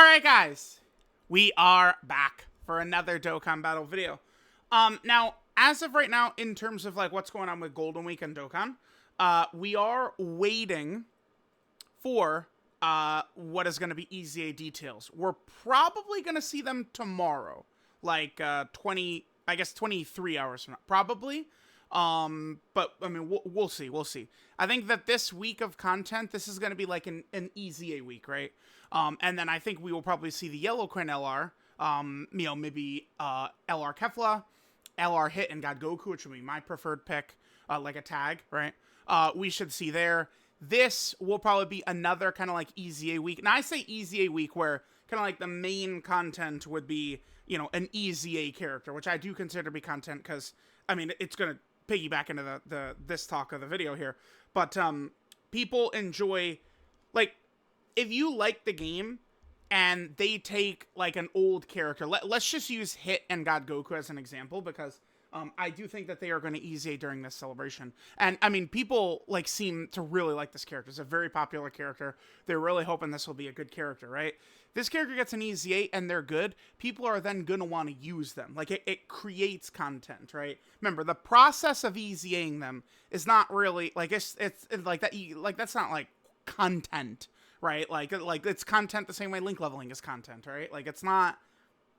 Alright guys, we are back for another Dokkan Battle video. Now, as of right now, in terms of like what's going on with Golden Week and Dokkan, we are waiting for what is going to be EZA details. We're probably going to see them tomorrow, like 23 hours from now, probably. But I mean, we'll see. We'll see. I think that this week of content, this is going to be like an EZA week, right? And then I think we will probably see the Yellow Coin LR, maybe LR Kefla, LR Hit, and God Goku, which would be my preferred pick, like a tag, right? We should see there. This will probably be another kind of like EZA week. Now, I say EZA week where kind of like the main content would be, an EZA character, which I do consider to be content because, I mean, it's going to piggyback into this talk of the video here. But people enjoy, like, if you like the game and they take, like, an old character, let's just use Hit and God Goku as an example because I do think that they are going to EZA during this celebration. And, I mean, people, like, seem to really like this character. It's a very popular character. They're really hoping this will be a good character, right? This character gets an EZA and they're good. People are then going to want to use them. Like, it creates content, right? Remember, the process of EZAing them is not really, like, it's like that, like, that's not, like, content, right? Like it's content the same way link leveling is content, right? Like, it's not,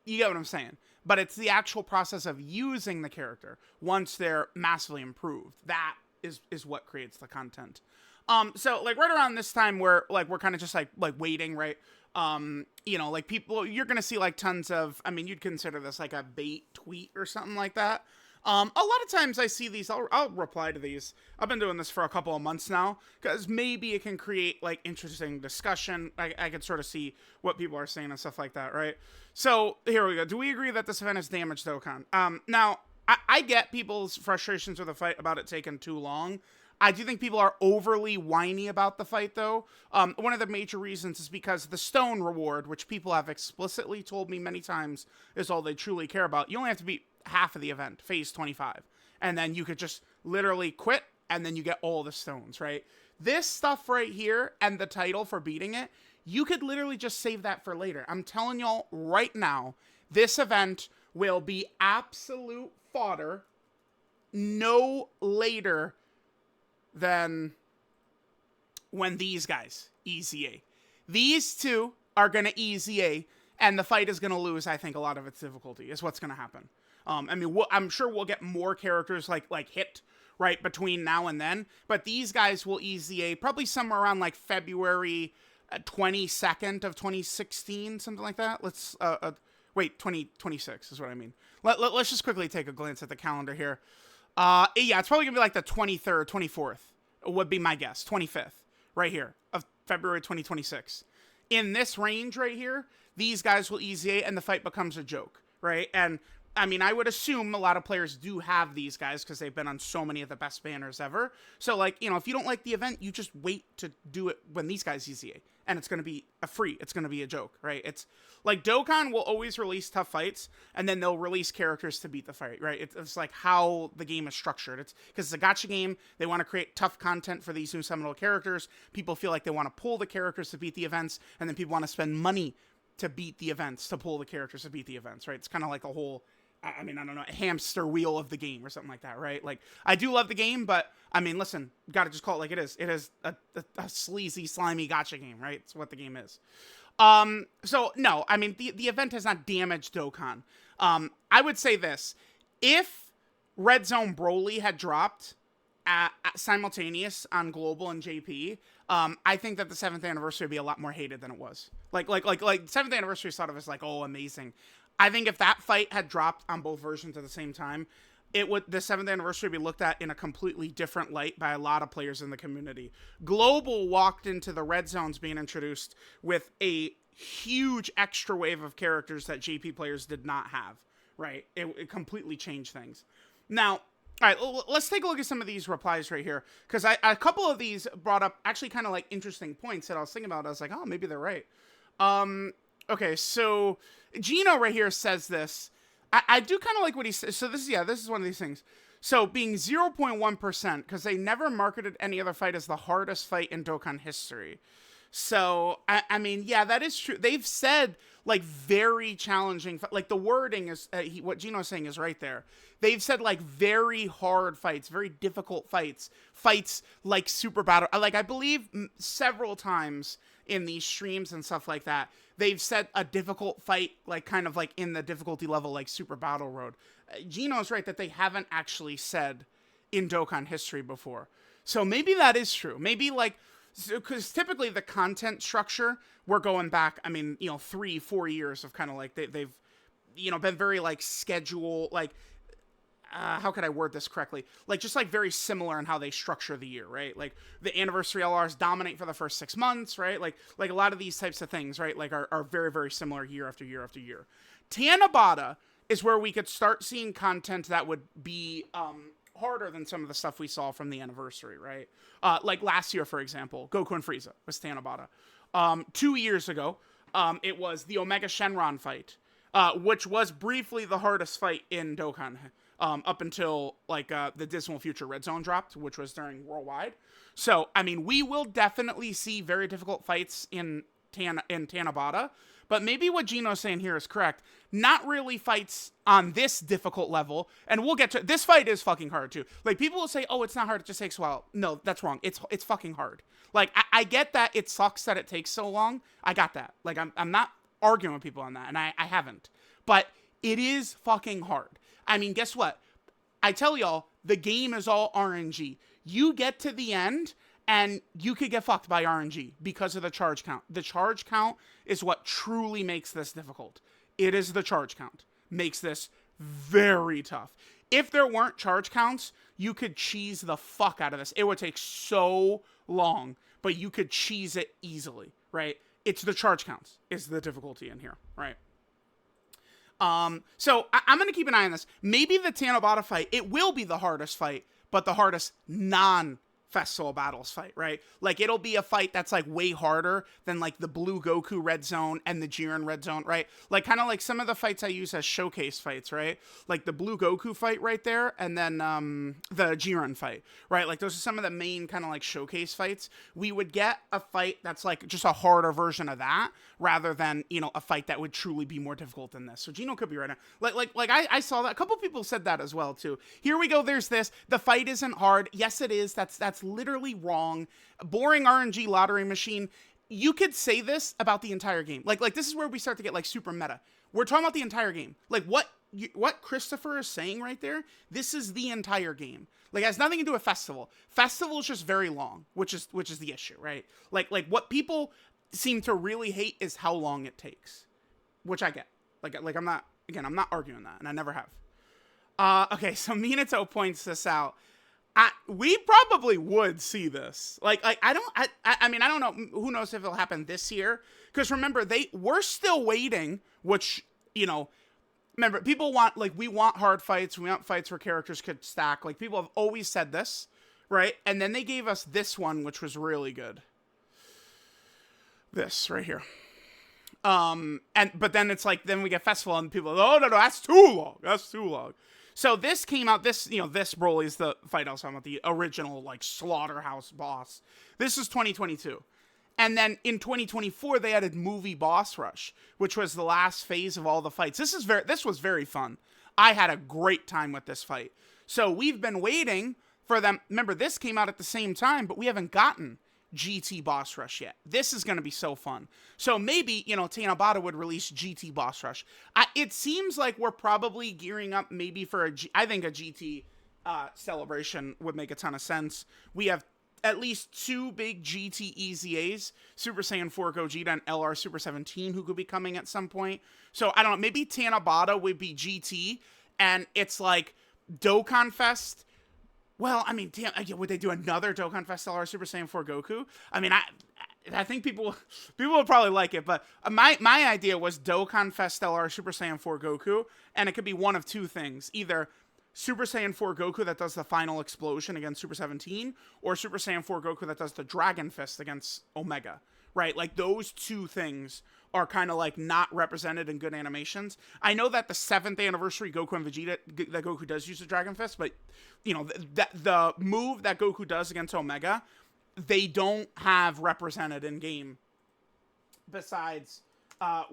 you get what I'm saying? But it's the actual process of using the character once they're massively improved. That is what creates the content. So like right around this time where like we're kind of just like waiting, right? Like people, you're gonna see like tons of, I mean, you'd consider this like a bait tweet or something like that. A lot of times I see these, I'll reply to these. I've been doing this for a couple of months now, because maybe it can create, like, interesting discussion. I can sort of see what people are saying and stuff like that, right? So, here we go. Do we agree that this event has damaged Dokkan? Now, I get people's frustrations with the fight about it taking too long. I do think people are overly whiny about the fight, though. One of the major reasons is because the stone reward, which people have explicitly told me many times is all they truly care about, you only have to beat half of the event, phase 25. And then you could just literally quit, and then you get all the stones, right? This stuff right here, and the title for beating it, you could literally just save that for later. I'm telling y'all right now, this event will be absolute fodder no later than when these guys EZA. These two are going to EZA, and the fight is going to lose, I think, a lot of its difficulty, is what's going to happen. I mean, I'm sure we'll get more characters like Hit, right, between now and then, but these guys will EZA probably somewhere around like February 22nd of 2016, something like that. Let's, wait, 2026 is what I mean. Let's just quickly take a glance at the calendar here. Yeah, it's probably gonna be like the 23rd, 24th would be my guess. 25th, right here, of February 2026. In this range right here, these guys will EZA and the fight becomes a joke, right? And I mean, I would assume a lot of players do have these guys because they've been on so many of the best banners ever. So, like, if you don't like the event, you just wait to do it when these guys EZA. And it's going to be it's going to be a joke, right? It's like Dokkan will always release tough fights, and then they'll release characters to beat the fight, right? It's like how the game is structured. It's because it's a gacha game. They want to create tough content for these new seminal characters. People feel like they want to pull the characters to beat the events, and then people want to spend money to beat the events, to pull the characters to beat the events, right? It's kind of like a whole, I mean, I don't know, a hamster wheel of the game or something like that, right? Like, I do love the game, but, I mean, listen, gotta just call it like it is. It is a sleazy, slimy gacha game, right? It's what the game is. So, no, I mean, the event has not damaged Dokkan. I would say this. If Red Zone Broly had dropped at simultaneous on Global and JP, I think that the 7th anniversary would be a lot more hated than it was. Like 7th anniversary is thought of as like, oh, amazing. I think if that fight had dropped on both versions at the same time, the 7th anniversary would be looked at in a completely different light by a lot of players in the community. Global walked into the red zones being introduced with a huge extra wave of characters that JP players did not have, right? It completely changed things. Now, all right, let's take a look at some of these replies right here, because a couple of these brought up actually kind of like interesting points that I was thinking about. I was like, oh, maybe they're right. Okay, so Gino right here says this. I do kind of like what he says. So this is one of these things. So being 0.1%, because they never marketed any other fight as the hardest fight in Dokkan history. So, I mean, yeah, that is true. They've said, like, very challenging, like, the wording is, what Gino's saying is right there. They've said, like, very hard fights, very difficult fights like Super Battle. Like, I believe several times in these streams and stuff like that, they've said a difficult fight, like, kind of like in the difficulty level, like Super Battle Road. Gino's right that they haven't actually said in Dokkan history before. So maybe that is true. Maybe, like, because typically the content structure, we're going back, I mean, 3-4 years of kind of like, they've, been very, like, schedule, like, how could I word this correctly? Like, just, like, very similar in how they structure the year, right? Like, the anniversary LRs dominate for the first 6 months, right? Like a lot of these types of things, right? Like, are very, very similar year after year after year. Tanabata is where we could start seeing content that would be, harder than some of the stuff we saw from the anniversary, right? Like last year, for example, Goku and Frieza was Tanabata. 2 years ago, it was the Omega Shenron fight, which was briefly the hardest fight in Dokkan, up until, like, the Dismal Future Red Zone dropped, which was during Worldwide. So, I mean, we will definitely see very difficult fights in Tanabata, but maybe what Gino's saying here is correct. Not really fights on this difficult level, and we'll get to this fight is fucking hard too. Like, people will say, "Oh, it's not hard; it just takes a while." No, that's wrong. It's fucking hard. Like, I get that it sucks that it takes so long. I got that. Like, I'm not arguing with people on that, and I haven't. But it is fucking hard. I mean, guess what? I tell y'all, the game is all RNG. You get to the end, and you could get fucked by RNG because of the charge count. The charge count is what truly makes this difficult. It is the charge count. Makes this very tough. If there weren't charge counts, you could cheese the fuck out of this. It would take so long, but you could cheese it easily, right? It's the charge counts is the difficulty in here, right? So I'm going to keep an eye on this. Maybe the Tanabata fight, it will be the hardest fight, but the hardest non-Festival Battles fight, right? Like, it'll be a fight that's, like, way harder than, like, the Blue Goku Red Zone and the Jiren Red Zone, right? Like, kind of like some of the fights I use as showcase fights, right? Like the Blue Goku fight right there, and then the Jiren fight, right? Like, those are some of the main kind of, like, showcase fights. We would get a fight that's, like, just a harder version of that, rather than, a fight that would truly be more difficult than this. So Gino could be right now. Like I saw that. A couple people said that as well, too. Here we go, there's this. The fight isn't hard. Yes, it is. That's literally wrong. Boring RNG lottery machine. You could say this about the entire game. Like this is where we start to get, like, super meta. We're talking about the entire game. Like, what Christopher is saying right there, this is the entire game. Like, it has nothing to do with Festival. Festival is just very long, which is the issue, right? Like what people seem to really hate is how long it takes, which I get. Like I'm not arguing that, and I never have. Okay, so Minato points this out. We probably would see this. I mean, I don't know. Who knows if it'll happen this year? Because remember, we're still waiting, which, remember, people want, like, we want hard fights. We want fights where characters could stack. Like, people have always said this, right? And then they gave us this one, which was really good. This right here. But then it's like, then we get Festival and people are like, oh, no, that's too long. So this came out, this Broly's the fight I was talking about, the original, like, Slaughterhouse boss. This is 2022. And then in 2024, they added Movie Boss Rush, which was the last phase of all the fights. This was very fun. I had a great time with this fight. So we've been waiting for them. Remember, this came out at the same time, but we haven't gotten GT Boss Rush yet. This is going to be so fun. So maybe, Tanabata would release GT Boss Rush. It seems like we're probably gearing up maybe for I think a GT celebration would make a ton of sense. We have at least 2 big GT EZAs, Super Saiyan 4 Gogeta and LR Super 17, who could be coming at some point. So I don't know, maybe Tanabata would be GT, and it's like Dokkan Fest. Well, I mean, damn, would they do another Dokkan Fest LR Super Saiyan 4 Goku? I mean, I think people will probably like it, but my idea was Dokkan Fest LR Super Saiyan 4 Goku, and it could be one of 2 things. Either Super Saiyan 4 Goku that does the final explosion against Super 17, or Super Saiyan 4 Goku that does the Dragon Fist against Omega, right? Like, those 2 things are kind of, like, not represented in good animations. I know that the 7th anniversary Goku and Vegeta, that Goku does use the Dragon Fist, but, the move that Goku does against Omega, they don't have represented in game besides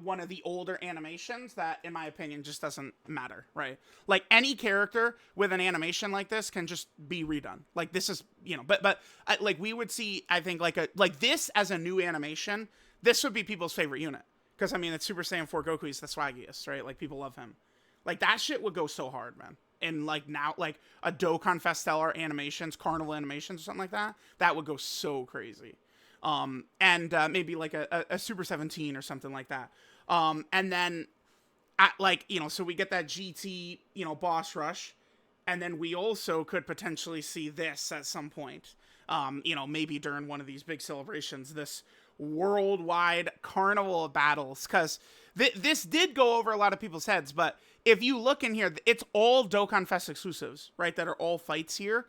one of the older animations that, in my opinion, just doesn't matter, right? Like, any character with an animation like this can just be redone. Like, this is, but like, we would see, I think, like this as a new animation, this would be people's favorite unit. Because, I mean, it's Super Saiyan 4 Goku, he's the swaggiest, right? Like, people love him. Like, that shit would go so hard, man. And, like, now, like, a Dokkan Festeller animations, Carnival animations or something like that, that would go so crazy. And maybe like a Super 17 or something like that. And then, so we get that GT, boss rush, and then we also could potentially see this at some point. Maybe during one of these big celebrations, this worldwide carnival of battles, because this did go over a lot of people's heads, but if you look in here, it's all Dokkan Fest exclusives, right, that are all fights here.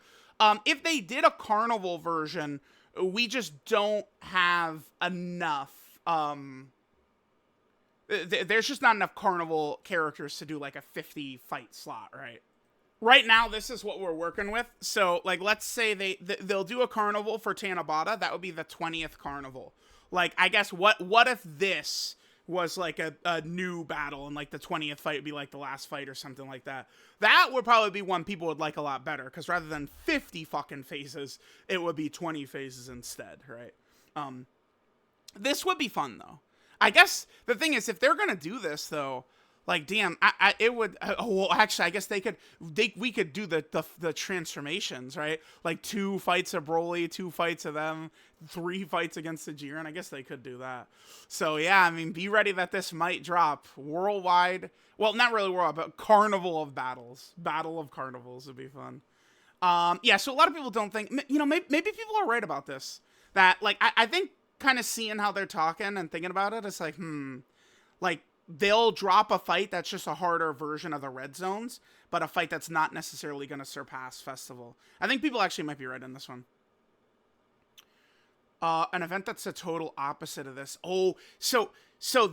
If they did a carnival version, we just don't have enough, there's just not enough carnival characters to do like a 50 fight slot, right? Right now, this is what we're working with. So, like, let's say they'll do a carnival for Tanabata. That would be the 20th carnival. Like, I guess, what if this was, like, a new battle, and, like, the 20th fight would be, like, the last fight or something like that? That would probably be one people would like a lot better, because rather than 50 fucking phases, it would be 20 phases instead, right? This would be fun, though. I guess the thing is, if they're gonna do this, though, like, damn, it would. Well, actually, I guess we could do the transformations, right? Like 2 fights of Broly, 2 fights of them, 3 fights against the Jiren. I guess they could do that. So yeah, I mean, be ready that this might drop worldwide. Well, not really worldwide, but Carnival of Battles, Battle of Carnivals would be fun. Yeah. So a lot of people don't think, maybe people are right about this. That, like, I think kind of seeing how they're talking and thinking about it, it's like, like, they'll drop a fight that's just a harder version of the red zones, but a fight that's not necessarily going to surpass Festival. I think people actually might be right in this one. An event that's the total opposite of this. Oh, so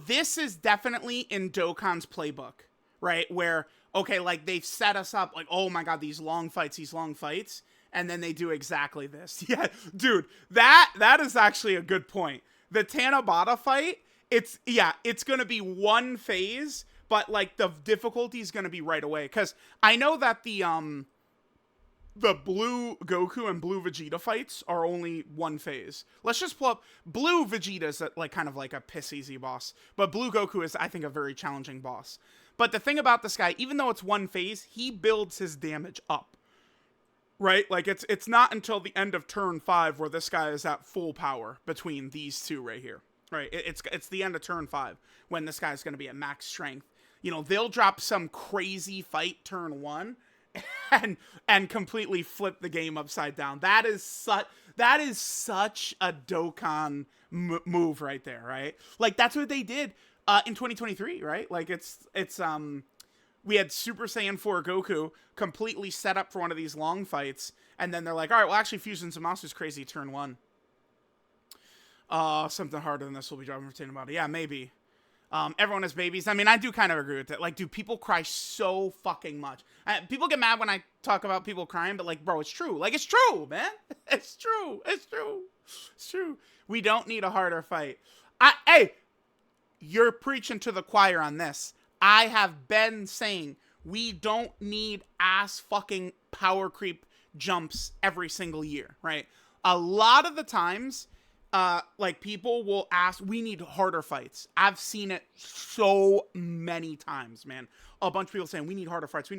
this is definitely in Dokkan's playbook, right? Where, okay, like, they've set us up, like, oh my god, these long fights, and then they do exactly this. Yeah, dude, that is actually a good point. The Tanabata fight, it's going to be 1 phase, but, like, the difficulty is going to be right away. Because I know that the blue Goku and blue Vegeta fights are only 1 phase. Let's just pull up. Blue Vegeta is, like, kind of like a piss easy boss. But blue Goku is, I think, a very challenging boss. But the thing about this guy, even though it's 1 phase, he builds his damage up. Right? Like, it's not until the end of turn 5 where this guy is at full power between these two right here. Right, it's the end of turn 5 when this guy's going to be at max strength. They'll drop some crazy fight turn 1 and completely flip the game upside down. That is such a Dokkan move right there, right? Like, that's what they did in 2023, right? Like, it's we had Super Saiyan 4 Goku completely set up for one of these long fights, and then they're like, all right, well, actually, Fusion Zamasu's crazy turn 1. Something harder than this will be dropping for Tanabata. Yeah, maybe. Everyone has babies. I mean, I do kind of agree with it. Like, dude, people cry so fucking much. People get mad when I talk about people crying, but, like, bro, it's true. Like, it's true, man. It's true. It's true. It's true. We don't need a harder fight. Hey, you're preaching to the choir on this. I have been saying we don't need ass fucking power creep jumps every single year, right? A lot of the times, like, people will ask, we need harder fights. I've seen it so many times, man. A bunch of people saying, we need harder fights.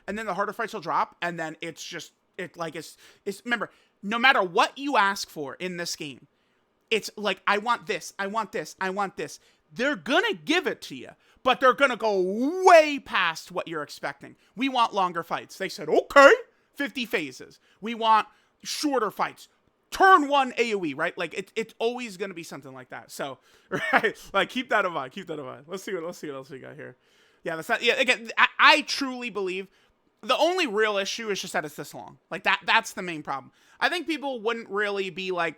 And then the harder fights will drop, and then it's just, remember, no matter what you ask for in this game, it's like, I want this. They're gonna give it to you, but they're gonna go way past what you're expecting. We want longer fights. They said, okay, 50 phases. We want shorter fights. Turn 1 AoE, right? Like, it's always going to be something like that. So, right, like, keep that in mind. Let's see what else we got here. Yeah, again, I truly believe the only real issue is just that it's this long. Like, that's the main problem. I think people wouldn't really be like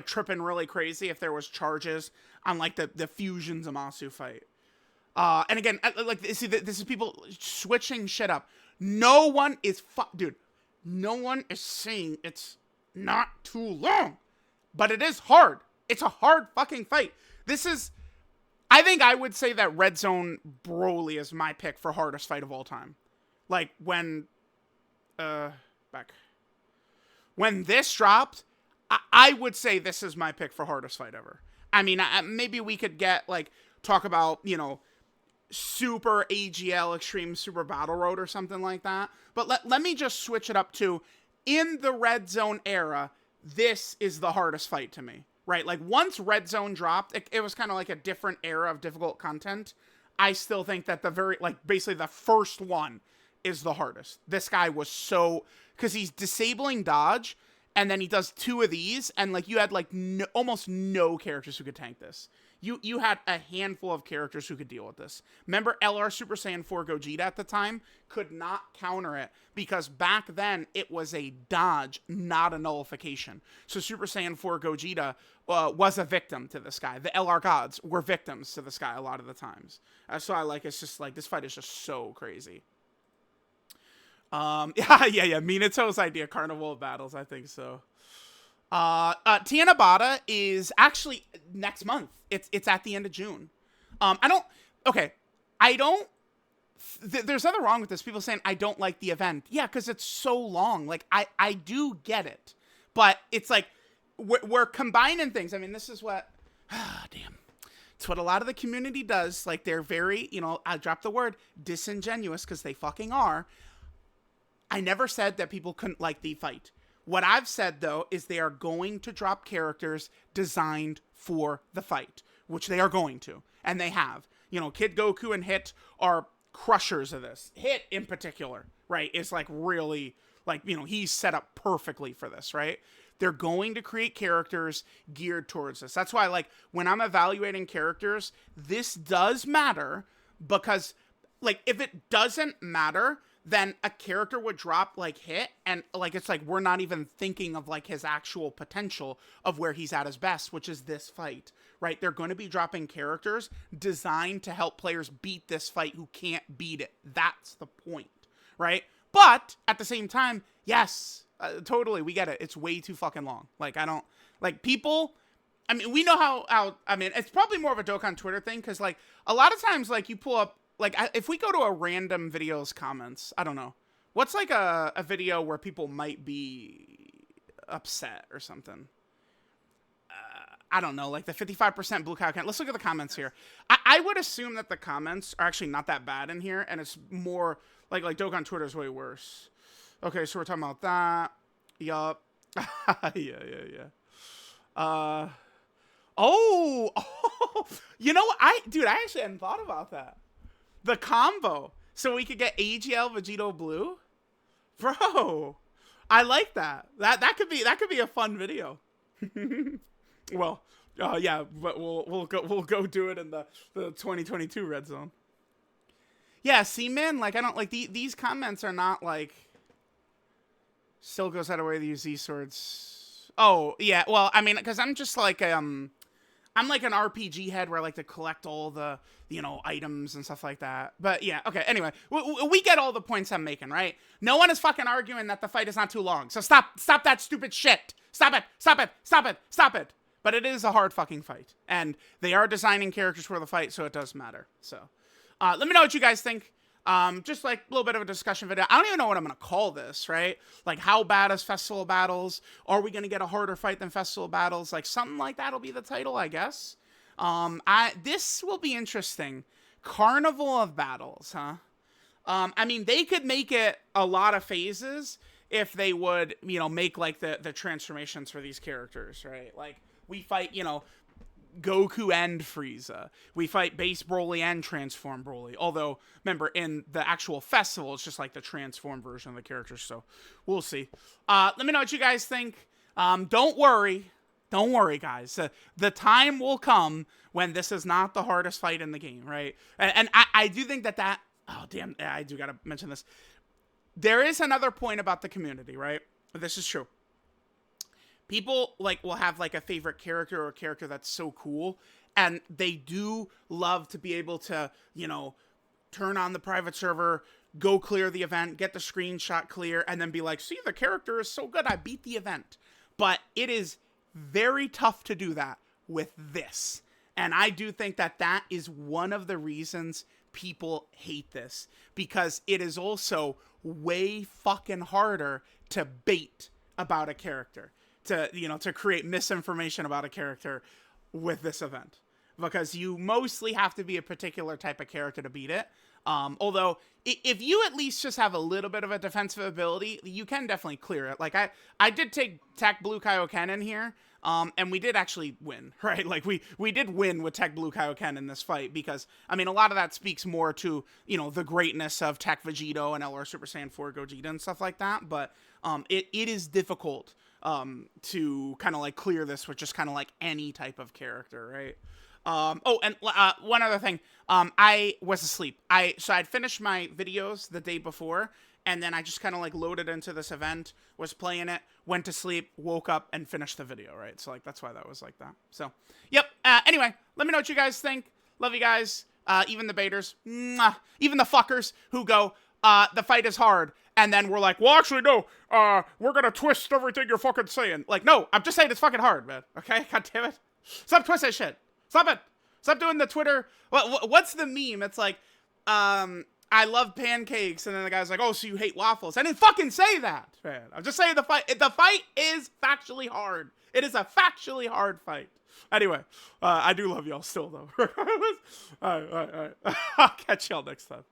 tripping really crazy if there was charges on, like, the Fusion Zamasu fight. And again, like, see, this is people switching shit up. No one is saying it's not too long. But it is hard. It's a hard fucking fight. I think I would say that Red Zone Broly is my pick for hardest fight of all time. Like, when this dropped, I would say this is my pick for hardest fight ever. I mean, maybe we could talk about, Super AGL Extreme Super Battle Road or something like that. But let me just switch it up to, in the Red Zone era, this is the hardest fight to me, right? Like, once Red Zone dropped, it was kind of like a different era of difficult content. I still think that basically the first one is the hardest. This guy was because he's disabling dodge, and then he does 2 of these, and, like, you had, like, almost no characters who could tank this. You had a handful of characters who could deal with this. Remember, LR Super Saiyan 4 Gogeta at the time could not counter it, because back then it was a dodge, not a nullification. So Super Saiyan 4 Gogeta was a victim to this guy. The LR gods were victims to this guy a lot of the times. So it's just like, this fight is just so crazy. Yeah, Minato's idea, Carnival of Battles, I think so. Tanabata is actually next month. It's at the end of June. There's nothing wrong with this. People saying I don't like the event. Yeah, because it's so long. Like, I do get it. But it's like, we're combining things. I mean, this is what, damn. It's what a lot of the community does. Like, they're very, I drop the word disingenuous, because they fucking are. I never said that people couldn't like the fight. What I've said, though, is they are going to drop characters designed for the fight, which they are going to, and they have. Kid Goku and Hit are crushers of this. Hit, in particular, right, is, like, really, like, he's set up perfectly for this, right? They're going to create characters geared towards this. That's why, like, when I'm evaluating characters, this does matter, because, like, if it doesn't matter, then a character would drop like Hit, and like, it's like, we're not even thinking of like his actual potential of where he's at his best, which is this fight, right? They're going to be dropping characters designed to help players beat this fight who can't beat it. That's the point, right? But at the same time, yes, totally, we get it. It's way too fucking long. Like, I don't, like, people, I mean, we know how I mean, it's probably more of a Dokkan Twitter thing, because, like, a lot of times, like, you pull up, like, if we go to a random video's comments, I don't know. What's, like, a video where people might be upset or something? I don't know, like the 55% Blue Cow account. Let's look at the comments here. I would assume that the comments are actually not that bad in here, and it's more, like Dokkan Twitter is way worse. Okay, so we're talking about that. Yup. Yeah. You know what? I actually hadn't thought about that. The combo, so we could get AGL Vegito Blue, bro. I like that. That could be a fun video. Well, yeah, but we'll go do it in the 2022 Red Zone. Yeah, see, man, like, I don't like these comments are not like. Still goes out of way to use these swords. Oh yeah, well, I mean, because I'm just like I'm like an RPG head where I like to collect all the, items and stuff like that. But yeah, okay, anyway, we get all the points I'm making, right? No one is fucking arguing that the fight is not too long. So stop that stupid shit. Stop it. But it is a hard fucking fight. And they are designing characters for the fight, so it does matter. So let me know what you guys think. Just like a little bit of a discussion video. I don't even know what I'm going to call this, right? Like, how bad is Festival Battles? Are we going to get a harder fight than Festival Battles? Like, something like that'll be the title, I guess. This will be interesting. Carnival of Battles, huh? I mean, they could make it a lot of phases if they would, make, like, the transformations for these characters, right? Like, we fight, Goku and Frieza. We fight base Broly and transform Broly. Although, remember, in the actual festival, it's just like the transform version of the characters. So, we'll see. Let me know what you guys think. Don't worry, guys. The time will come when this is not the hardest fight in the game, right? And I do think that... Oh, damn. I do gotta mention this. There is another point about the community, right? This is true. People, like, will have, like, a favorite character or a character that's so cool, and they do love to be able to, turn on the private server, go clear the event, get the screenshot clear, and then be like, see, the character is so good, I beat the event. But it is very tough to do that with this. And I do think that that is one of the reasons people hate this, because it is also way fucking harder to bait about a character, to, you know, to create misinformation about a character with this event, because you mostly have to be a particular type of character to beat it. Although if you at least just have a little bit of a defensive ability, you can definitely clear it. Like I did take Tech Blue Kaioken in here, and we did actually win, right? Like we did win with Tech Blue Kaioken in this fight, because I mean, a lot of that speaks more to, you know, the greatness of Tech Vegito and LR Super Saiyan 4 Gogeta and stuff like that. But it is difficult to kind of like clear this with just kind of like any type of character, right? Oh, and one other thing. I was asleep. So I'd finished my videos the day before, and then I just kind of like loaded into this event, was playing it, went to sleep, woke up, and finished the video, right? So like that's why that was like that. So, yep. Anyway, let me know what you guys think. Love you guys. Even the baiters. Mwah. Even the fuckers who go, the fight is hard. And then we're like, well, actually, no, we're gonna twist everything you're fucking saying. Like, no, I'm just saying it's fucking hard, man. Okay? God damn it. Stop twisting shit. Stop it. Stop doing the Twitter. What's the meme? It's like, I love pancakes. And then the guy's like, oh, so you hate waffles. I didn't fucking say that, man. I'm just saying the fight is factually hard. It is a factually hard fight. Anyway, I do love y'all still, though. All right. I'll catch y'all next time.